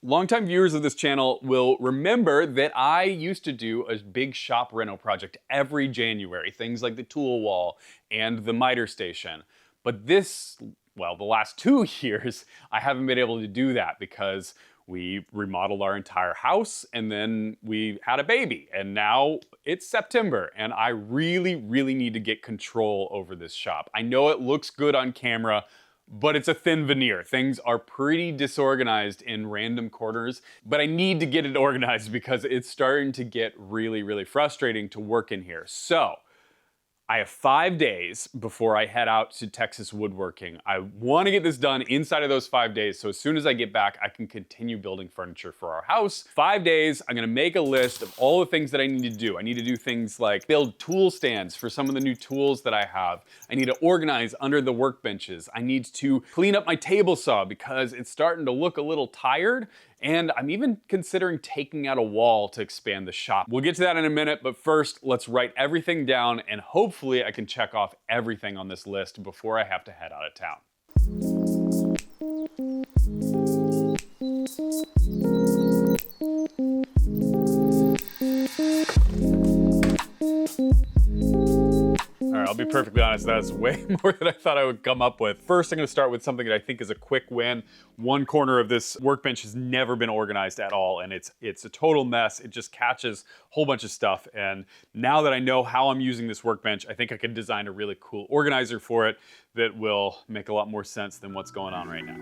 Longtime viewers of this channel will remember that I used to do a big shop reno project every January, things like the tool wall and the miter station. But the last 2 years, I haven't been able to do that because we remodeled our entire house and then we had a baby. And now it's September and I really, really need to get control over this shop. I know it looks good on camera, but it's a thin veneer. Things are pretty disorganized in random corners, but I need to get it organized because it's starting to get really, really frustrating to work in here. So I have 5 days before I head out to Texas Woodworking. I want to get this done inside of those 5 days, so as soon as I get back, I can continue building furniture for our house. 5 days, I'm gonna make a list of all the things that I need to do. I need to do things like build tool stands for some of the new tools that I have. I need to organize under the workbenches. I need to clean up my table saw because it's starting to look a little tired. And I'm even considering taking out a wall to expand the shop. We'll get to that in a minute, but first, let's write everything down and hopefully I can check off everything on this list before I have to head out of town. All right, I'll be perfectly honest, that's way more than I thought I would come up with. First, I'm gonna start with something that I think is a quick win. One corner of this workbench has never been organized at all, and it's a total mess. It just catches a whole bunch of stuff, and now that I know how I'm using this workbench, I think I could design a really cool organizer for it that will make a lot more sense than what's going on right now.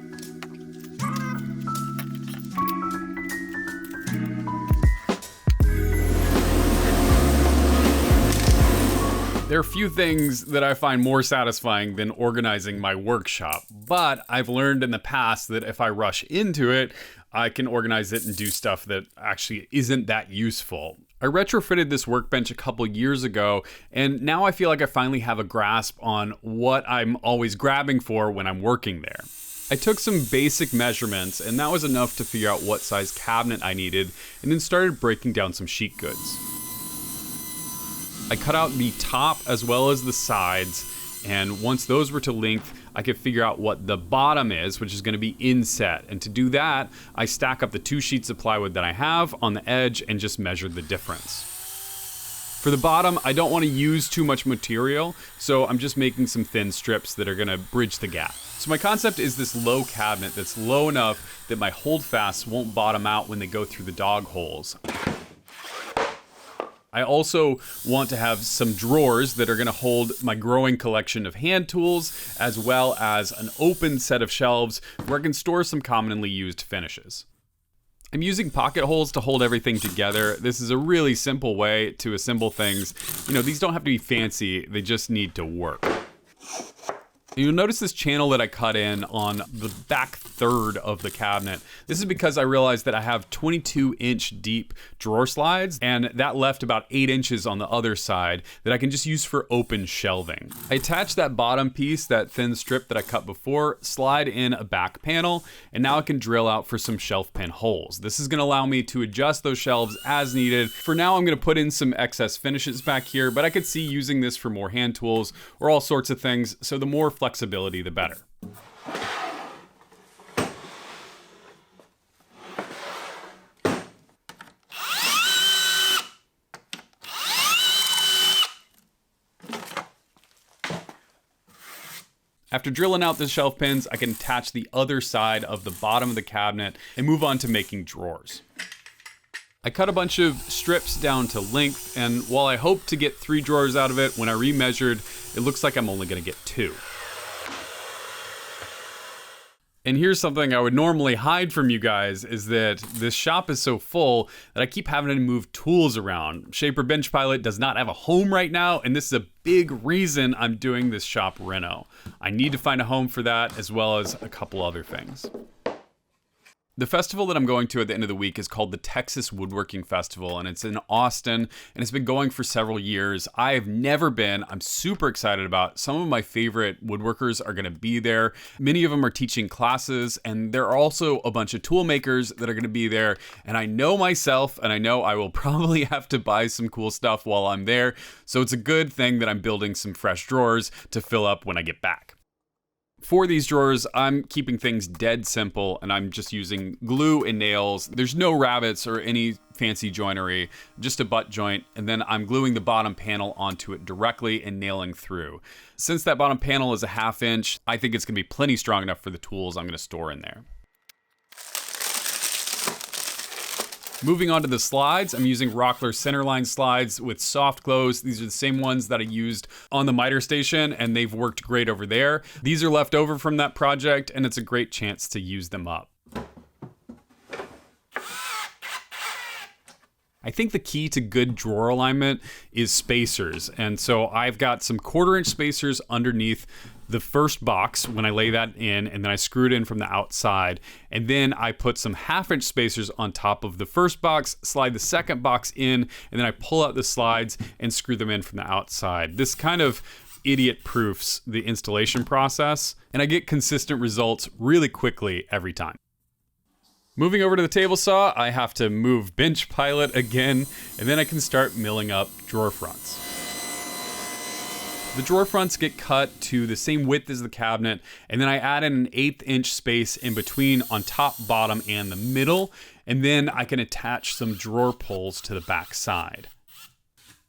There are few things that I find more satisfying than organizing my workshop, but I've learned in the past that if I rush into it, I can organize it and do stuff that actually isn't that useful. I retrofitted this workbench a couple years ago, and now I feel like I finally have a grasp on what I'm always grabbing for when I'm working there. I took some basic measurements, and that was enough to figure out what size cabinet I needed, and then started breaking down some sheet goods. I cut out the top as well as the sides, and once those were to length, I could figure out what the bottom is, which is gonna be inset. And to do that, I stack up the 2 sheets of plywood that I have on the edge and just measured the difference. For the bottom, I don't wanna use too much material, so I'm just making some thin strips that are gonna bridge the gap. So my concept is this low cabinet that's low enough that my holdfasts won't bottom out when they go through the dog holes. I also want to have some drawers that are gonna hold my growing collection of hand tools, as well as an open set of shelves where I can store some commonly used finishes. I'm using pocket holes to hold everything together. This is a really simple way to assemble things. You know, these don't have to be fancy, they just need to work. You'll notice this channel that I cut in on the back third of the cabinet. This is because I realized that I have 22-inch deep drawer slides, and that left about 8 inches on the other side that I can just use for open shelving. I attached that bottom piece, that thin strip that I cut before, slide in a back panel, and now I can drill out for some shelf pin holes. This is gonna allow me to adjust those shelves as needed. For now, I'm gonna put in some excess finishes back here, but I could see using this for more hand tools or all sorts of things, so the more flexibility, the better. After drilling out the shelf pins, I can attach the other side of the bottom of the cabinet and move on to making drawers. I cut a bunch of strips down to length, and while I hope to get 3 drawers out of it, when I remeasured, it looks like I'm only gonna get 2. And here's something I would normally hide from you guys, is that this shop is so full that I keep having to move tools around. Shaper Bench Pilot does not have a home right now, and this is a big reason I'm doing this shop reno. I need to find a home for that, as well as a couple other things. The festival that I'm going to at the end of the week is called the Texas Woodworking Festival, and it's in Austin, and it's been going for several years. I have never been. I'm super excited about it. Some of my favorite woodworkers are gonna be there. Many of them are teaching classes, and there are also a bunch of tool makers that are gonna be there. And I know myself, and I know I will probably have to buy some cool stuff while I'm there. So it's a good thing that I'm building some fresh drawers to fill up when I get back. For these drawers, I'm keeping things dead simple, and I'm just using glue and nails. There's no rabbets or any fancy joinery, just a butt joint, and then I'm gluing the bottom panel onto it directly and nailing through. Since that bottom panel is a 1/2 inch, I think it's gonna be plenty strong enough for the tools I'm gonna store in there. Moving on to the slides, I'm using Rockler centerline slides with soft close. These are the same ones that I used on the miter station, and they've worked great over there. These are left over from that project, and it's a great chance to use them up. I think the key to good drawer alignment is spacers. And so I've got some 1/4 inch spacers underneath the first box when I lay that in, and then I screw it in from the outside. And then I put some 1/2 inch spacers on top of the first box, slide the second box in, and then I pull out the slides and screw them in from the outside. This kind of idiot proofs the installation process, and I get consistent results really quickly every time. Moving over to the table saw, I have to move bench pilot again, and then I can start milling up drawer fronts. The drawer fronts get cut to the same width as the cabinet, and then I add in an 1/8 inch space in between on top, bottom, and the middle, and then I can attach some drawer pulls to the back side.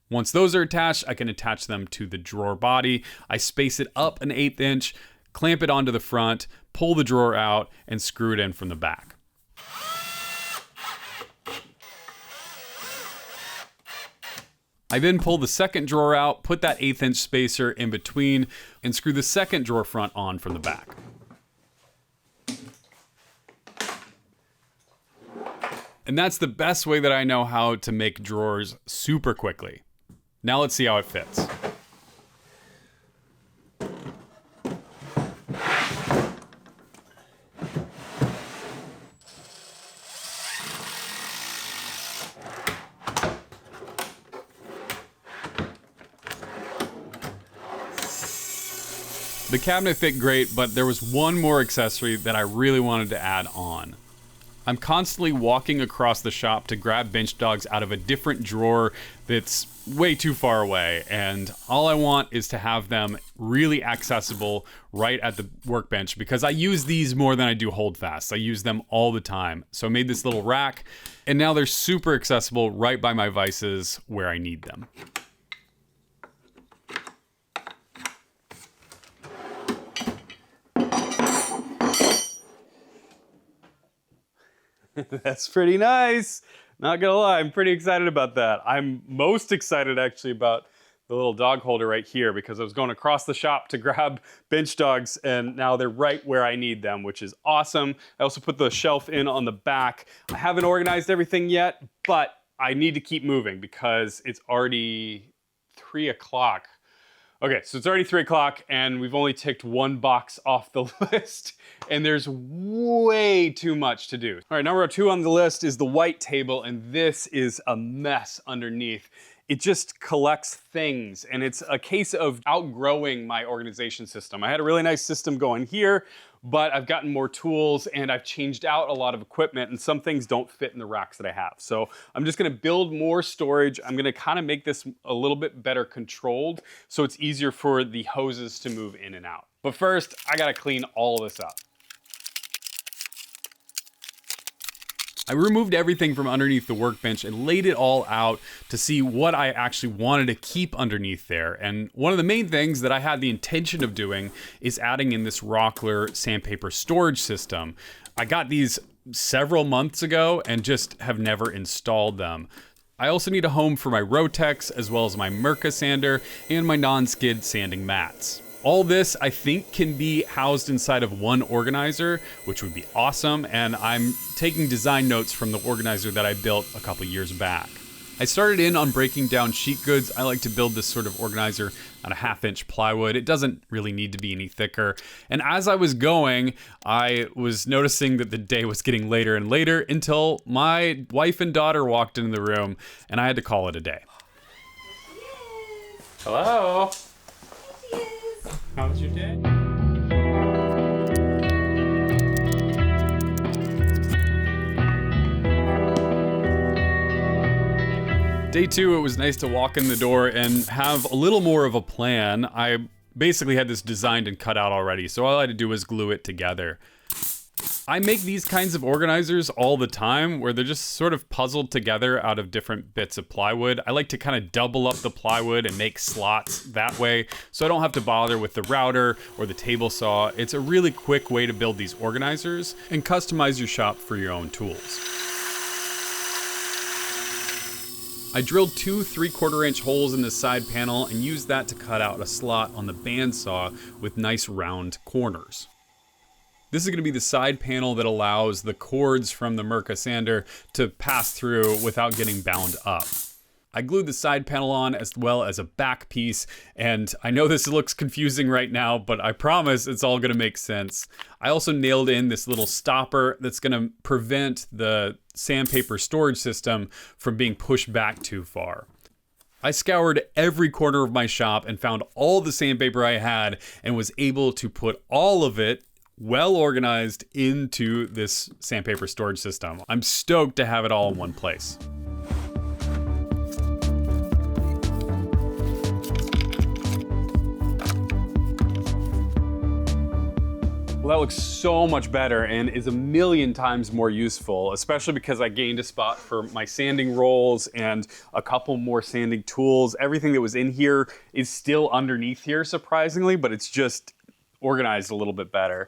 Once those are attached, I can attach them to the drawer body. I space it up an 1/8 inch, clamp it onto the front, pull the drawer out, and screw it in from the back. I then pull the second drawer out, put that 1/8 inch spacer in between, and screw the second drawer front on from the back. And that's the best way that I know how to make drawers super quickly. Now let's see how it fits. The cabinet fit great, but there was one more accessory that I really wanted to add on. I'm constantly walking across the shop to grab bench dogs out of a different drawer that's way too far away, and all I want is to have them really accessible right at the workbench, because I use these more than I do holdfasts. I use them all the time. So I made this little rack, and now they're super accessible right by my vices where I need them. That's pretty nice. Not gonna lie, I'm pretty excited about that. I'm most excited actually about the little dog holder right here, because I was going across the shop to grab bench dogs, and now they're right where I need them, which is awesome. I also put the shelf in on the back. I haven't organized everything yet, but I need to keep moving because it's already 3 o'clock. Okay, so it's already 3 o'clock and we've only ticked one box off the list, and there's way too much to do. All right, number 2 on the list is the white table, and this is a mess underneath. It just collects things, and it's a case of outgrowing my organization system. I had a really nice system going here, but I've gotten more tools and I've changed out a lot of equipment, and some things don't fit in the racks that I have. So I'm just gonna build more storage. I'm gonna kind of make this a little bit better controlled so it's easier for the hoses to move in and out. But first, I gotta clean all this up. I removed everything from underneath the workbench and laid it all out to see what I actually wanted to keep underneath there. And one of the main things that I had the intention of doing is adding in this Rockler sandpaper storage system. I got these several months ago and just have never installed them. I also need a home for my Rotex, as well as my Mirka sander and my non-skid sanding mats. All this, I think, can be housed inside of one organizer, which would be awesome, and I'm taking design notes from the organizer that I built a couple years back. I started in on breaking down sheet goods. I like to build this sort of organizer on a 1/2 inch plywood. It doesn't really need to be any thicker. And as I was going, I was noticing that the day was getting later and later until my wife and daughter walked into the room, and I had to call it a day. Hello. How was your day? Day 2, it was nice to walk in the door and have a little more of a plan. I basically had this designed and cut out already, so all I had to do was glue it together. I make these kinds of organizers all the time where they're just sort of puzzled together out of different bits of plywood. I like to kind of double up the plywood and make slots that way so I don't have to bother with the router or the table saw. It's a really quick way to build these organizers and customize your shop for your own tools. I drilled 2 3/4 inch holes in the side panel and used that to cut out a slot on the bandsaw with nice round corners. This is going to be the side panel that allows the cords from the Mirka sander to pass through without getting bound up. I glued the side panel on as well as a back piece, and I know this looks confusing right now, but I promise it's all going to make sense. I also nailed in this little stopper that's going to prevent the sandpaper storage system from being pushed back too far. I scoured every corner of my shop and found all the sandpaper I had and was able to put all of it well organized into this sandpaper storage system. I'm stoked to have it all in one place. Well, that looks so much better and is a million times more useful, especially because I gained a spot for my sanding rolls and a couple more sanding tools. Everything that was in here is still underneath here, surprisingly, but it's just organized a little bit better.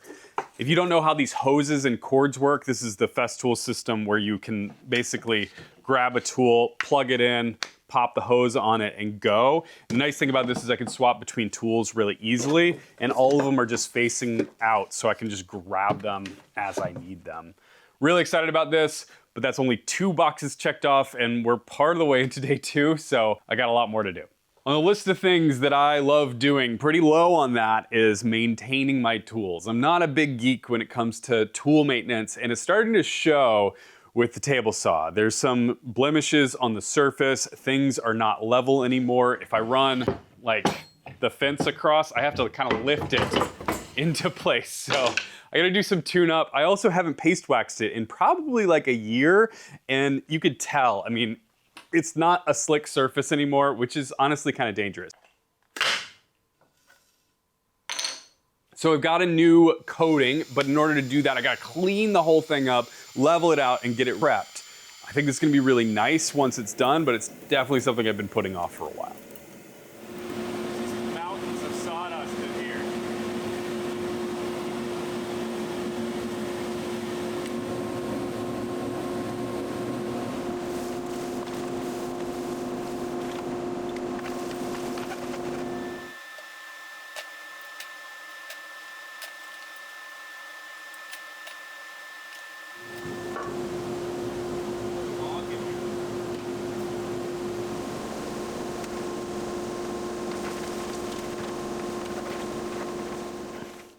If you don't know how these hoses and cords work, this is the Festool system where you can basically grab a tool, plug it in, pop the hose on it, and go. The nice thing about this is I can swap between tools really easily, and all of them are just facing out, so I can just grab them as I need them. Really excited about this, but that's only 2 boxes checked off, and we're part of the way into day 2, so I got a lot more to do. On the list of things that I love doing, pretty low on that is maintaining my tools. I'm not a big geek when it comes to tool maintenance, and it's starting to show with the table saw. There's some blemishes on the surface. Things are not level anymore. If I run like the fence across, I have to kind of lift it into place. So I gotta do some tune up. I also haven't paste waxed it in probably like a year, and you could tell, I mean, it's not a slick surface anymore, which is honestly kind of dangerous. So I've got a new coating, but in order to do that, I gotta clean the whole thing up, level it out, and get it prepped. I think this is gonna be really nice once it's done, but it's definitely something I've been putting off for a while. Mountains of sawdust in here.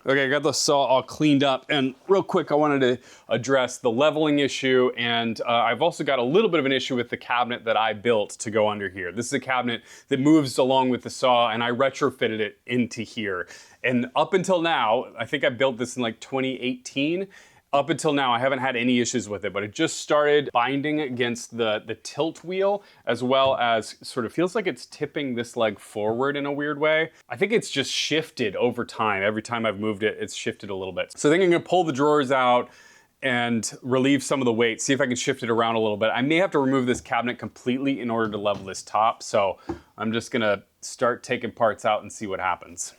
Okay, I got the saw all cleaned up, and real quick, I wanted to address the leveling issue, and I've also got a little bit of an issue with the cabinet that I built to go under here. This is a cabinet that moves along with the saw, and I retrofitted it into here. And up until now, I think I built this in like 2018, up until now, I haven't had any issues with it, but it just started binding against the tilt wheel, as well as sort of feels like it's tipping this leg forward in a weird way. I think it's just shifted over time. Every time I've moved it, it's shifted a little bit. So I think I'm gonna pull the drawers out and relieve some of the weight, see if I can shift it around a little bit. I may have to remove this cabinet completely in order to level this top, so I'm just gonna start taking parts out and see what happens.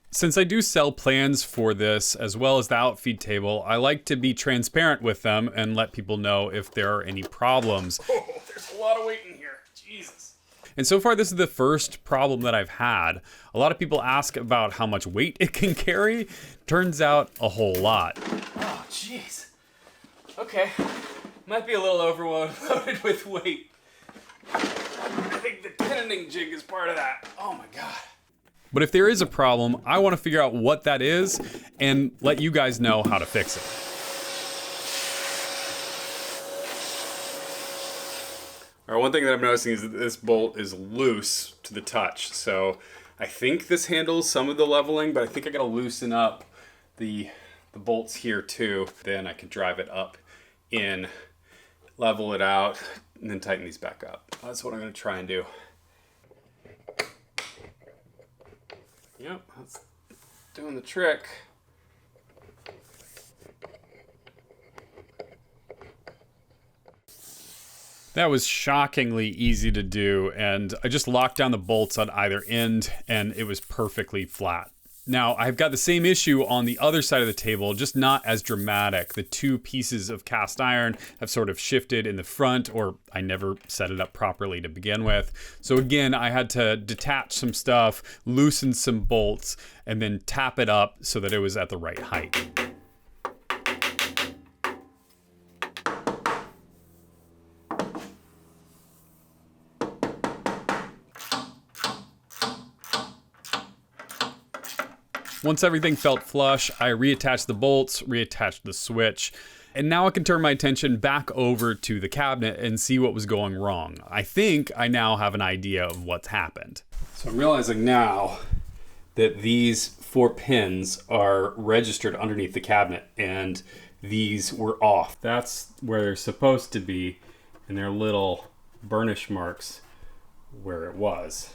Since I do sell plans for this, as well as the outfeed table, I like to be transparent with them and let people know if there are any problems. Oh, there's a lot of weight in here, Jesus. And so far, this is the first problem that I've had. A lot of people ask about how much weight it can carry. Turns out, a whole lot. Oh, jeez. Okay, might be a little overloaded with weight. I think the pinning jig is part of that. Oh my God. But if there is a problem, I want to figure out what that is and let you guys know how to fix it. All right, one thing that I'm noticing is that this bolt is loose to the touch. So I think this handles some of the leveling, but I think I gotta loosen up the bolts here too. Then I can drive it up in, level it out, and then tighten these back up. That's what I'm gonna try and do. Yep, that's doing the trick. That was shockingly easy to do, and I just locked down the bolts on either end, and it was perfectly flat. Now, I've got the same issue on the other side of the table, just not as dramatic. The two pieces of cast iron have sort of shifted in the front, or I never set it up properly to begin with. So again, I had to detach some stuff, loosen some bolts, and then tap it up so that it was at the right height. Once everything felt flush, I reattached the bolts, reattached the switch, and now I can turn my attention back over to the cabinet and see what was going wrong. I think I now have an idea of what's happened. So I'm realizing now that these 4 pins are registered underneath the cabinet, and these were off. That's where they're supposed to be, and they're little burnish marks where it was.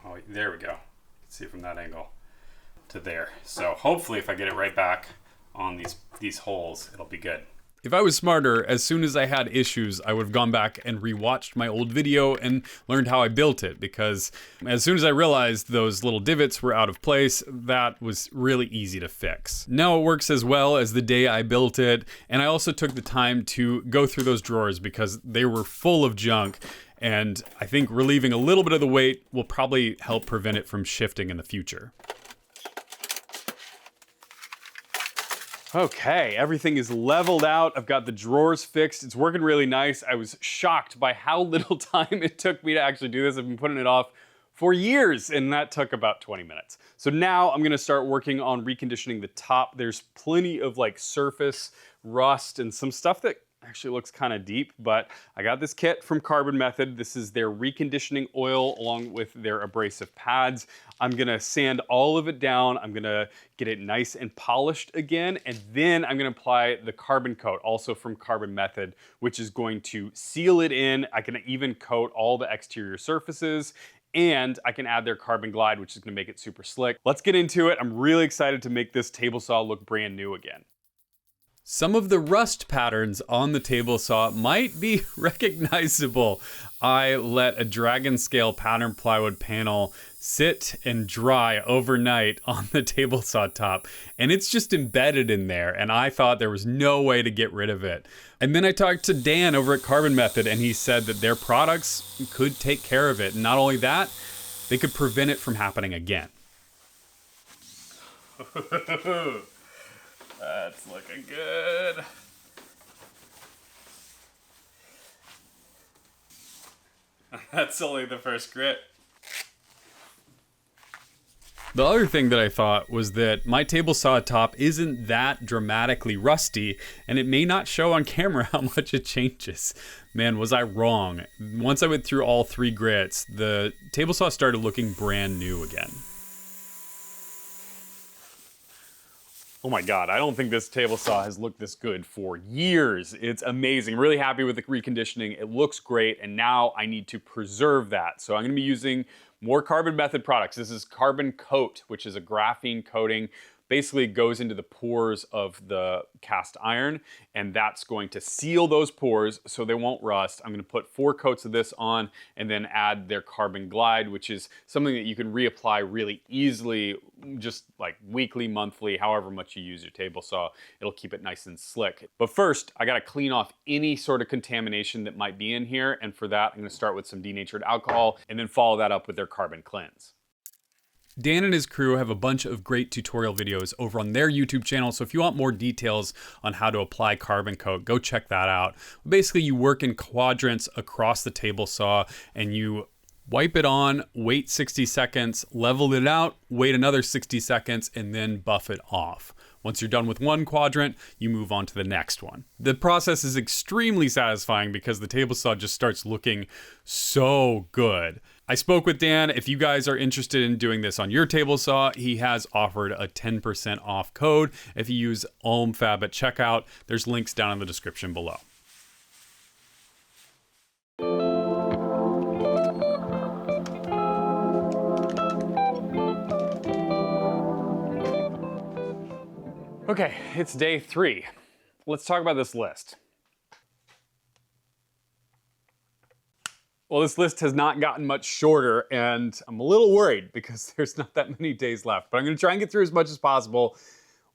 Oh, there we go. See from that angle to there. So hopefully if I get it right back on these holes, it'll be good. If I was smarter, as soon as I had issues, I would have gone back and rewatched my old video and learned how I built it, because as soon as I realized those little divots were out of place, that was really easy to fix. Now it works as well as the day I built it, and I also took the time to go through those drawers because they were full of junk. And I think relieving a little bit of the weight will probably help prevent it from shifting in the future. Okay, everything is leveled out. I've got the drawers fixed. It's working really nice. I was shocked by how little time it took me to actually do this. I've been putting it off for years, and that took about 20 minutes. So now I'm gonna start working on reconditioning the top. There's plenty of like surface rust and some stuff that actually looks kind of deep, but I got this kit from Carbon Method. This is their reconditioning oil along with their abrasive pads. I'm gonna sand all of it down. I'm gonna get it nice and polished again, and then I'm gonna apply the carbon coat, also from Carbon Method, which is going to seal it in. I can even coat all the exterior surfaces, and I can add their carbon glide, which is gonna make it super slick. Let's get into it. I'm really excited to make this table saw look brand new again. Some of the rust patterns on the table saw might be recognizable. I let a dragon scale pattern plywood panel sit and dry overnight on the table saw top, and it's just embedded in there, and I thought there was no way to get rid of it. And then I talked to Dan over at Carbon Method, and he said that their products could take care of it. And not only that, they could prevent it from happening again. That's looking good. That's only the first grit. The other thing that I thought was that my table saw top isn't that dramatically rusty, and it may not show on camera how much it changes. Man, was I wrong. Once I went through all 3 grits, the table saw started looking brand new again. Oh my God, I don't think this table saw has looked this good for years. It's amazing. Really happy with the reconditioning. It looks great, and now I need to preserve that. So I'm gonna be using more Carbon Method products. This is Carbon Coat, which is a graphene coating. Basically goes into the pores of the cast iron, and that's going to seal those pores so they won't rust. I'm gonna put 4 coats of this on and then add their carbon glide, which is something that you can reapply really easily, just like weekly, monthly, however much you use your table saw. It'll keep it nice and slick. But first, I gotta clean off any sort of contamination that might be in here, and for that, I'm gonna start with some denatured alcohol and then follow that up with their carbon cleanse. Dan and his crew have a bunch of great tutorial videos over on their YouTube channel, so if you want more details on how to apply carbon coat, go check that out. Basically, you work in quadrants across the table saw, and you wipe it on, wait 60 seconds, level it out, wait another 60 seconds, and then buff it off. Once you're done with one quadrant, you move on to the next one. The process is extremely satisfying because the table saw just starts looking so good. I spoke with Dan. If you guys are interested in doing this on your table saw, he has offered a 10% off code if you use Alm Fab at checkout. There's links down in the description below. Okay, it's day 3. Let's talk about this list. Well, this list has not gotten much shorter, and I'm a little worried because there's not that many days left, but I'm gonna try and get through as much as possible.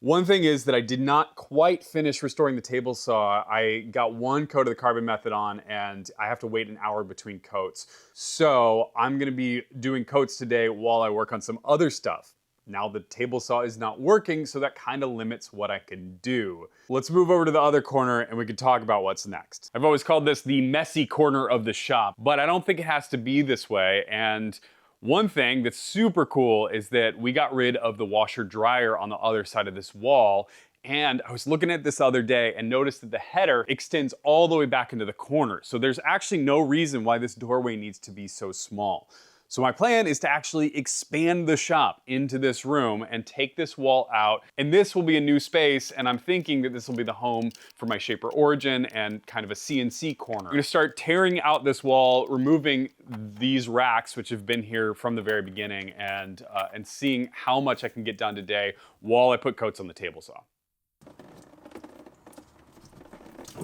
One thing is that I did not quite finish restoring the table saw. I got one coat of the carbon method on, and I have to wait an hour between coats. So I'm gonna be doing coats today while I work on some other stuff. Now the table saw is not working, so that kind of limits what I can do. Let's move over to the other corner and we can talk about what's next. I've always called this the messy corner of the shop, but I don't think it has to be this way. And one thing that's super cool is that we got rid of the washer dryer on the other side of this wall. And I was looking at this other day and noticed that the header extends all the way back into the corner. So there's actually no reason why this doorway needs to be so small. So my plan is to actually expand the shop into this room and take this wall out. And this will be a new space. And I'm thinking that this will be the home for my Shaper Origin and kind of a CNC corner. I'm gonna start tearing out this wall, removing these racks, which have been here from the very beginning, and seeing how much I can get done today while I put coats on the table saw.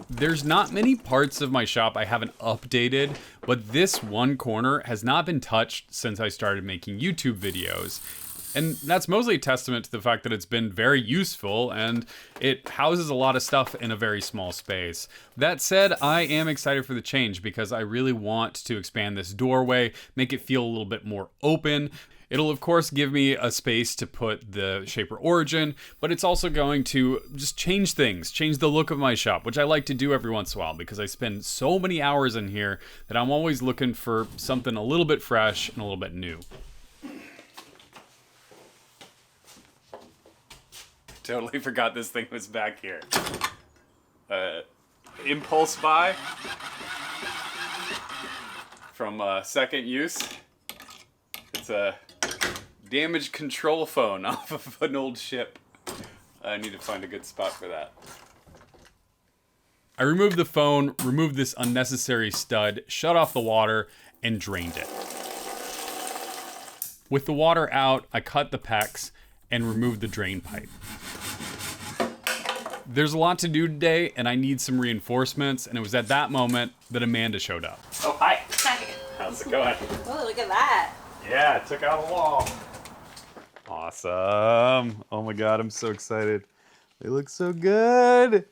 There's not many parts of my shop I haven't updated, but this one corner has not been touched since I started making YouTube videos. And that's mostly a testament to the fact that it's been very useful and it houses a lot of stuff in a very small space. That said, I am excited for the change because I really want to expand this doorway, make it feel a little bit more open. It'll of course give me a space to put the Shaper Origin, but it's also going to just change things, change the look of my shop, which I like to do every once in a while because I spend so many hours in here that I'm always looking for something a little bit fresh and a little bit new. Totally forgot this thing was back here. Impulse buy from Second Use. It's a damaged control phone off of an old ship. I need to find a good spot for that. I removed the phone, removed this unnecessary stud, shut off the water, and drained it. With the water out, I cut the PEX and removed the drain pipe. There's a lot to do today, and I need some reinforcements, and it was at that moment that Amanda showed up. Oh, hi. Hi. How's it going? Oh, look at that. Yeah, it took out a wall. Awesome. Oh my God, I'm so excited. They look so good.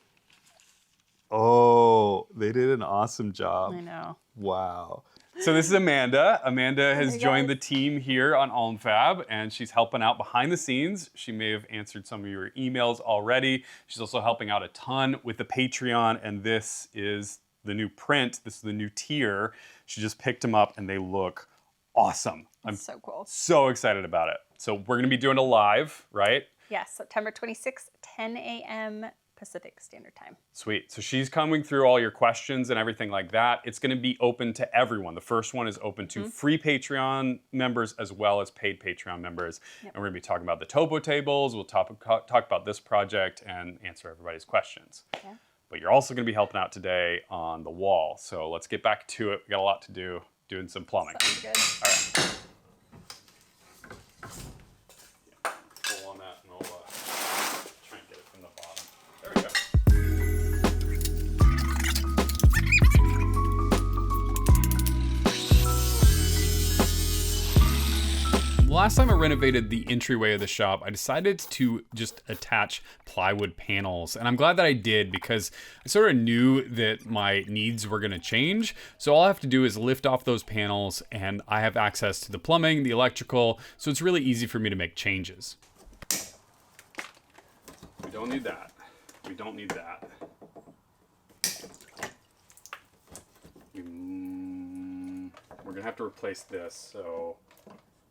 Oh, they did an awesome job. I know. Wow. So this is Amanda. Amanda has joined the team here on Alm Fab, and she's helping out behind the scenes. She may have answered some of your emails already. She's also helping out a ton with the Patreon, and this is the new print. This is the new tier. She just picked them up, and they look awesome. I'm so cool. So excited about it. So we're gonna be doing a live, right? Yes, September 26th, 10 a.m. Pacific Standard Time. Sweet. So she's coming through all your questions and everything like that. It's gonna be open to everyone. The first one is open to free Patreon members as well as paid Patreon members. Yep. And we're gonna be talking about the topo tables. We'll talk about this project and answer everybody's questions. Yeah. But you're also gonna be helping out today on the wall. So let's get back to it. We got a lot to do, doing some plumbing. Sounds good. All right. Pull on that and I'll try and get it from the bottom. There we go. Last time I renovated the entryway of the shop, I decided to just attach plywood panels, and I'm glad that I did because I sort of knew that my needs were gonna change. So all I have to do is lift off those panels and I have access to the plumbing, the electrical, so it's really easy for me to make changes. We don't need that. We don't need that. We're gonna have to replace this, so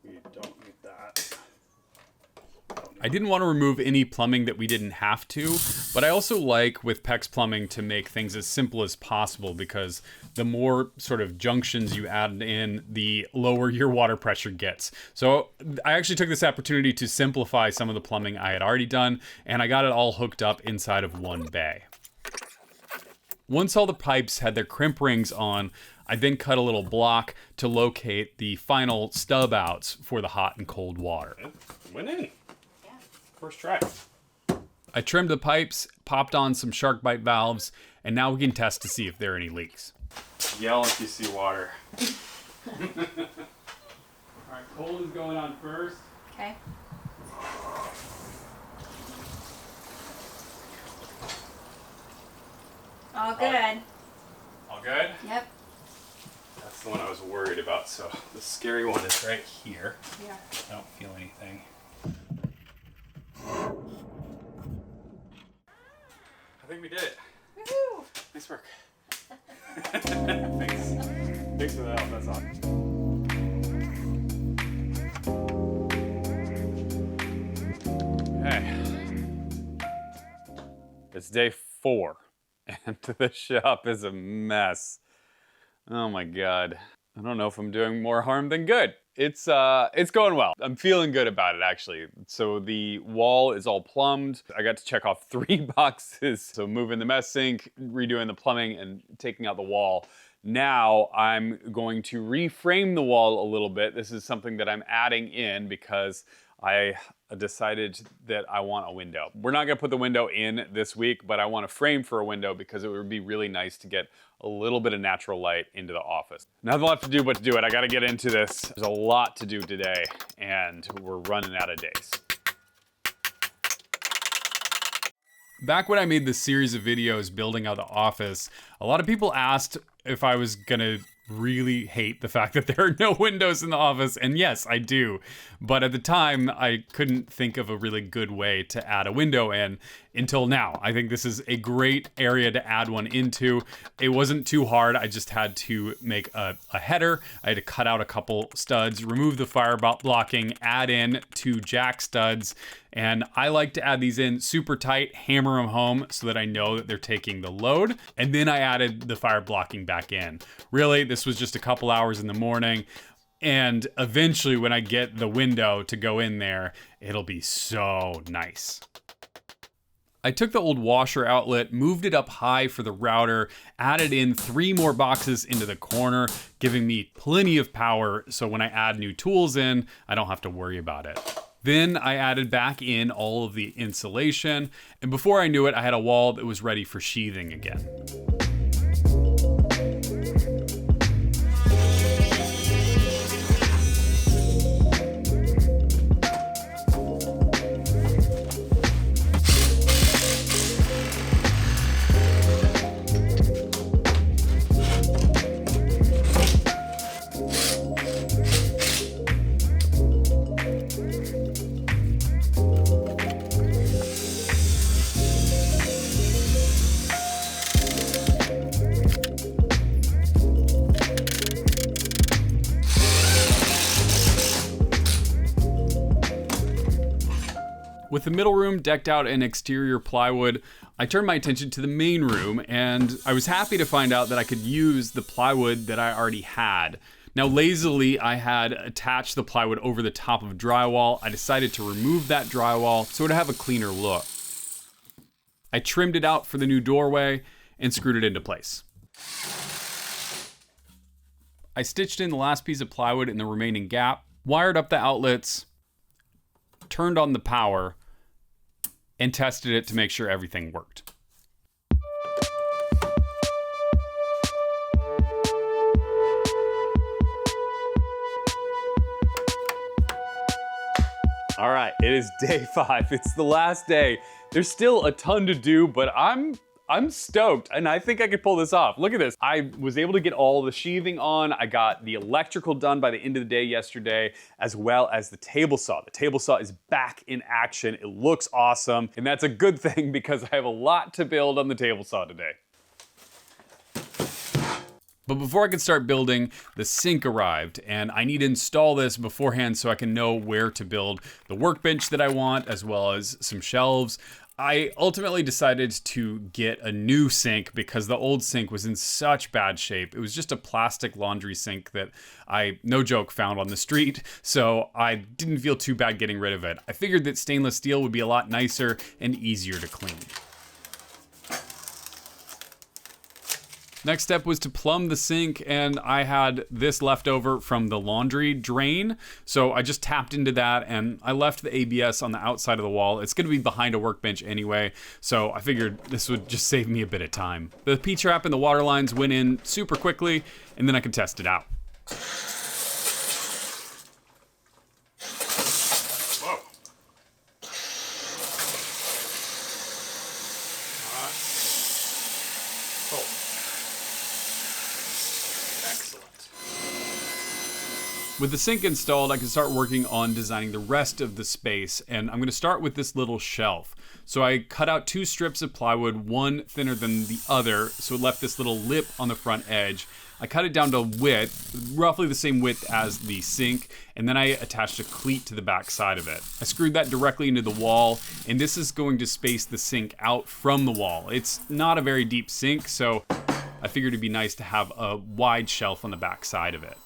we don't need that. I didn't want to remove any plumbing that we didn't have to, but I also like with PEX plumbing to make things as simple as possible because the more sort of junctions you add in, the lower your water pressure gets. So I actually took this opportunity to simplify some of the plumbing I had already done, and I got it all hooked up inside of one bay. Once all the pipes had their crimp rings on, I then cut a little block to locate the final stub outs for the hot and cold water. Went in. Yeah. First try. I trimmed the pipes, popped on some shark bite valves, and now we can test to see if there are any leaks. Yell if you see water. Alright, cold is going on first. Okay. All good. All good? Yep. That's the one I was worried about, so the scary one is right here. Yeah. I don't feel anything. I think we did it. Woohoo! Nice work. Thanks. Thanks for the help, that's awesome. Okay. It's day 4, and the shop is a mess. Oh my God. I don't know if I'm doing more harm than good. It's going well. I'm feeling good about it, actually. So the wall is all plumbed. I got to check off 3 boxes. So moving the mess sink, redoing the plumbing, and taking out the wall. Now I'm going to reframe the wall a little bit. This is something that I'm adding in because I decided that I want a window. We're not gonna put the window in this week, but I want a frame for a window because it would be really nice to get a little bit of natural light into the office. Nothing left to do but to do it. I gotta get into this. There's a lot to do today, and we're running out of days. Back when I made this series of videos building out the office, a lot of people asked if I was gonna really hate the fact that there are no windows in the office, and yes, I do. But at the time, I couldn't think of a really good way to add a window in until now. I think this is a great area to add one into. It wasn't too hard. I just had to make a header. I had to cut out a couple studs, remove the fire blocking, add in 2 jack studs, and I like to add these in super tight, hammer them home so that I know that they're taking the load. And then I added the fire blocking back in. Really, this was just a couple hours in the morning. And eventually when I get the window to go in there, it'll be so nice. I took the old washer outlet, moved it up high for the router, added in 3 more boxes into the corner, giving me plenty of power so when I add new tools in, I don't have to worry about it. Then I added back in all of the insulation, and before I knew it, I had a wall that was ready for sheathing again. With the middle room decked out in exterior plywood, I turned my attention to the main room, and I was happy to find out that I could use the plywood that I already had. Now, lazily, I had attached the plywood over the top of drywall. I decided to remove that drywall so it would have a cleaner look. I trimmed it out for the new doorway and screwed it into place. I stitched in the last piece of plywood in the remaining gap, wired up the outlets, turned on the power, and tested it to make sure everything worked. All right, it is day 5. It's the last day. There's still a ton to do, but I'm stoked, and I think I could pull this off. Look at this. I was able to get all the sheathing on. I got the electrical done by the end of the day yesterday, as well as the table saw. The table saw is back in action. It looks awesome, and that's a good thing because I have a lot to build on the table saw today. But before I could start building, the sink arrived, and I need to install this beforehand so I can know where to build the workbench that I want, as well as some shelves. I ultimately decided to get a new sink because the old sink was in such bad shape. It was just a plastic laundry sink that I, no joke, found on the street, so I didn't feel too bad getting rid of it. I figured that stainless steel would be a lot nicer and easier to clean. Next step was to plumb the sink, and I had this left over from the laundry drain. So I just tapped into that, and I left the ABS on the outside of the wall. It's gonna be behind a workbench anyway, so I figured this would just save me a bit of time. The P-trap and the water lines went in super quickly, and then I could test it out. With the sink installed, I can start working on designing the rest of the space, and I'm gonna start with this little shelf. So I cut out 2 strips of plywood, one thinner than the other, so it left this little lip on the front edge. I cut it down to width, roughly the same width as the sink, and then I attached a cleat to the back side of it. I screwed that directly into the wall, and this is going to space the sink out from the wall. It's not a very deep sink, so I figured it'd be nice to have a wide shelf on the back side of it.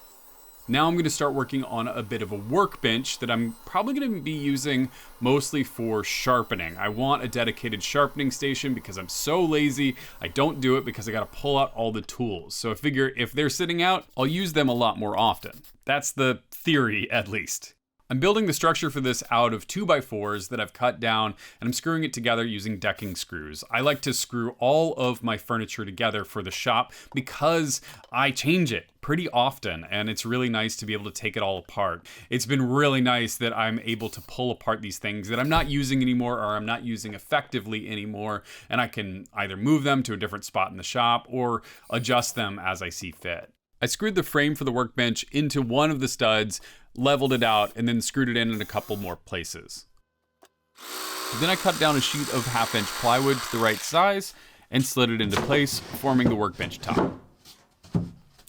Now I'm going to start working on a bit of a workbench that I'm probably going to be using mostly for sharpening. I want a dedicated sharpening station because I'm so lazy. I don't do it because I got to pull out all the tools. So I figure if they're sitting out, I'll use them a lot more often. That's the theory, at least. I'm building the structure for this out of 2x4s that I've cut down, and I'm screwing it together using decking screws. I like to screw all of my furniture together for the shop because I change it pretty often, and it's really nice to be able to take it all apart. It's been really nice that I'm able to pull apart these things that I'm not using anymore or I'm not using effectively anymore, and I can either move them to a different spot in the shop or adjust them as I see fit. I screwed the frame for the workbench into one of the studs, leveled it out, and then screwed it in a couple more places. Then I cut down a sheet of 1/2-inch plywood to the right size and slid it into place, forming the workbench top.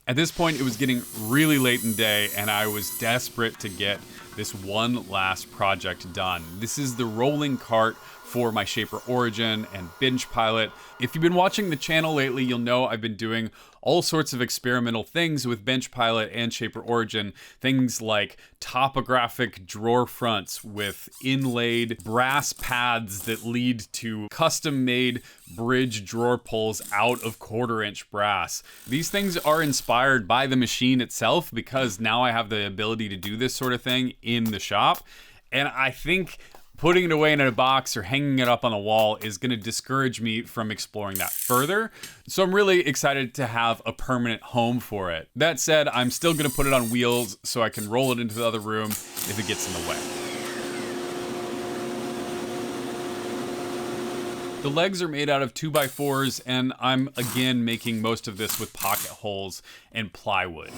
At this point, it was getting really late in the day, and I was desperate to get this one last project done. This is the rolling cart for my Shaper Origin and Bench Pilot. If you've been watching the channel lately, you'll know I've been doing all sorts of experimental things with Bench Pilot and Shaper Origin. Things like topographic drawer fronts with inlaid brass pads that lead to custom-made bridge drawer pulls out of 1/4-inch brass. These things are inspired by the machine itself because now I have the ability to do this sort of thing in the shop. And I think putting it away in a box or hanging it up on the wall is going to discourage me from exploring that further. So I'm really excited to have a permanent home for it. That said, I'm still going to put it on wheels so I can roll it into the other room if it gets in the way. The legs are made out of 2x4s, and I'm again making most of this with pocket holes and plywood.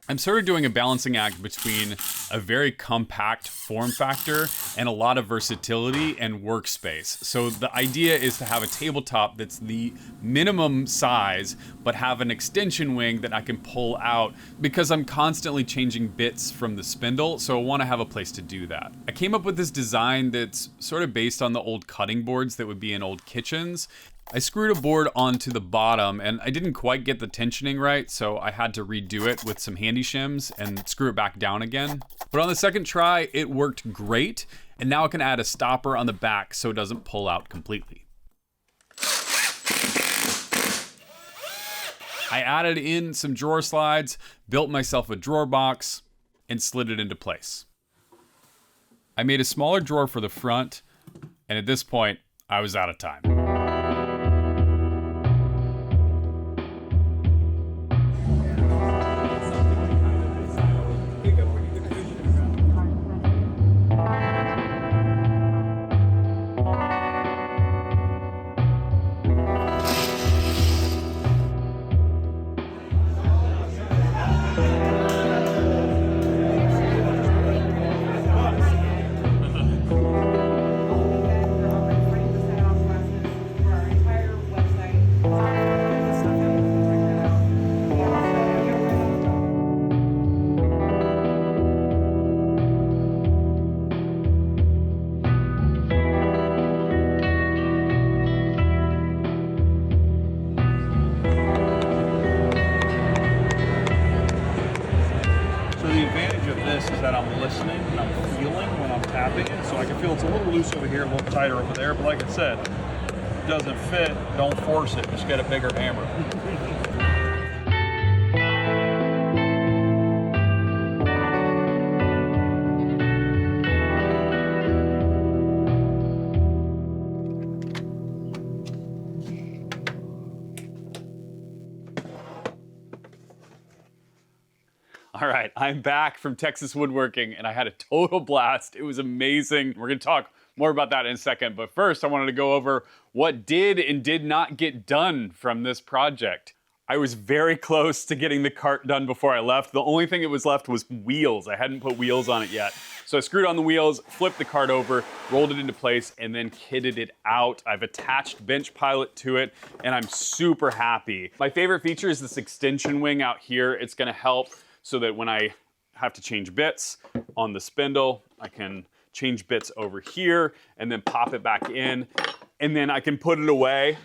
I'm sort of doing a balancing act between a very compact form factor and a lot of versatility and workspace. So the idea is to have a tabletop that's the minimum size, but have an extension wing that I can pull out because I'm constantly changing bits from the spindle, so I want to have a place to do that. I came up with this design that's sort of based on the old cutting boards that would be in old kitchens. I screwed a board onto the bottom and I didn't quite get the tensioning right, so I had to redo it with some handy shims and screw it back down again. But on the second try, it worked great, and now I can add a stopper on the back so it doesn't pull out completely. I added in some drawer slides, built myself a drawer box, and slid it into place. I made a smaller drawer for the front, and at this point, I was out of time. That I'm listening and I'm feeling when I'm tapping it, so I can feel it's a little loose over here, a little tighter over there, but like I said, doesn't fit, don't force it. Just get a bigger hammer. All right, I'm back from Texas Woodworking and I had a total blast. It was amazing. We're gonna talk more about that in a second, but first I wanted to go over what did and did not get done from this project. I was very close to getting the cart done before I left. The only thing that was left was wheels. I hadn't put wheels on it yet. So I screwed on the wheels, flipped the cart over, rolled it into place, and then kitted it out. I've attached bench pilot to it, and I'm super happy. My favorite feature is this extension wing out here. It's gonna help so that when I have to change bits on the spindle, I can change bits over here and then pop it back in. And then I can put it away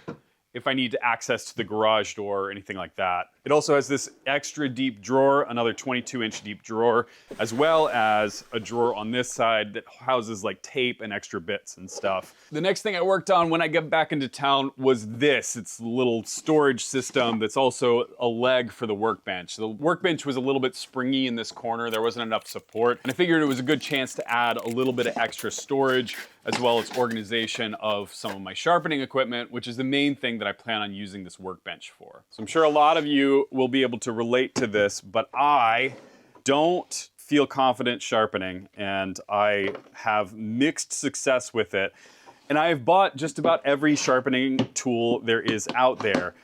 if I need to access to the garage door or anything like that. It also has this extra deep drawer, another 22-inch deep drawer, as well as a drawer on this side that houses like tape and extra bits and stuff. The next thing I worked on when I got back into town was this. It's a little storage system that's also a leg for the workbench. The workbench was a little bit springy in this corner. There wasn't enough support, and I figured it was a good chance to add a little bit of extra storage as well as organization of some of my sharpening equipment, which is the main thing that I plan on using this workbench for. So I'm sure a lot of you will be able to relate to this, but I don't feel confident sharpening, and I have mixed success with it. And I have bought just about every sharpening tool there is out there.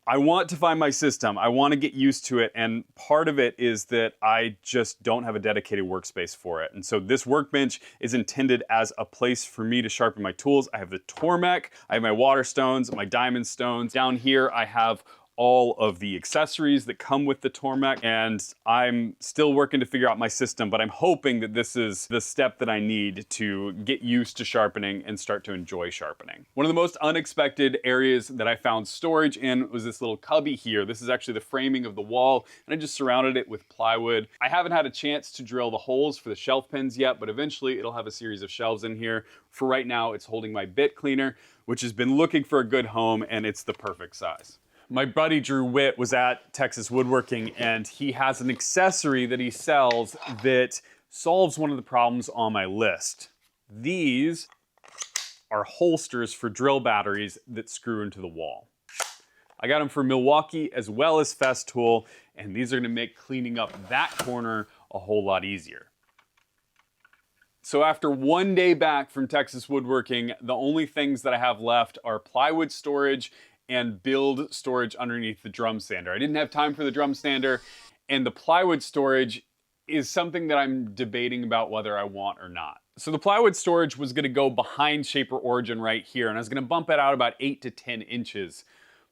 I want to find my system. I want to get used to it, and part of it is that I just don't have a dedicated workspace for it. And so this workbench is intended as a place for me to sharpen my tools. I have the Tormek, I have my water stones, my diamond stones. Down here I have all of the accessories that come with the Tormek, and I'm still working to figure out my system, but I'm hoping that this is the step that I need to get used to sharpening and start to enjoy sharpening. One of the most unexpected areas that I found storage in was this little cubby here. This is actually the framing of the wall, and I just surrounded it with plywood. I haven't had a chance to drill the holes for the shelf pins yet, but eventually it'll have a series of shelves in here. For right now, it's holding my bit cleaner, which has been looking for a good home, and it's the perfect size. My buddy Drew Witt was at Texas Woodworking, and he has an accessory that he sells that solves one of the problems on my list. These are holsters for drill batteries that screw into the wall. I got them from Milwaukee as well as Festool, and these are gonna make cleaning up that corner a whole lot easier. So after one day back from Texas Woodworking, the only things that I have left are plywood storage and build storage underneath the drum sander. I didn't have time for the drum sander, and the plywood storage is something that I'm debating about whether I want or not. So the plywood storage was gonna go behind Shaper Origin right here, and I was gonna bump it out about 8 to 10 inches.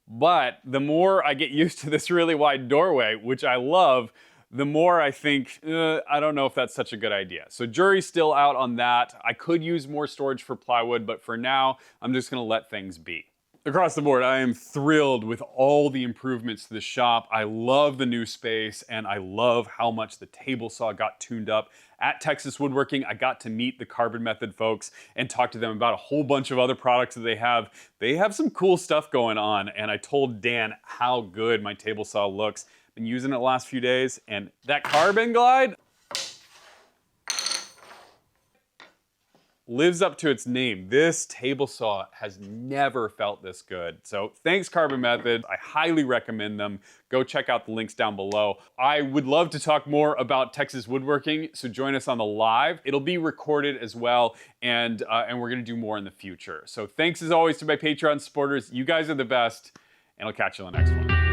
But the more I get used to this really wide doorway, which I love, the more I think, I don't know if that's such a good idea. So jury's still out on that. I could use more storage for plywood, but for now, I'm just gonna let things be. Across the board, I am thrilled with all the improvements to the shop. I love the new space, and I love how much the table saw got tuned up. At Texas Woodworking, I got to meet the Carbon Method folks and talk to them about a whole bunch of other products that they have. They have some cool stuff going on, and I told Dan how good my table saw looks. Been using it the last few days, and that Carbon Glide lives up to its name. This table saw has never felt this good. So thanks, Carbon Method. I highly recommend them. Go check out the links down below. I would love to talk more about Texas Woodworking, so join us on the live. It'll be recorded as well, and we're gonna do more in the future. So thanks as always to my Patreon supporters. You guys are the best, and I'll catch you on the next one.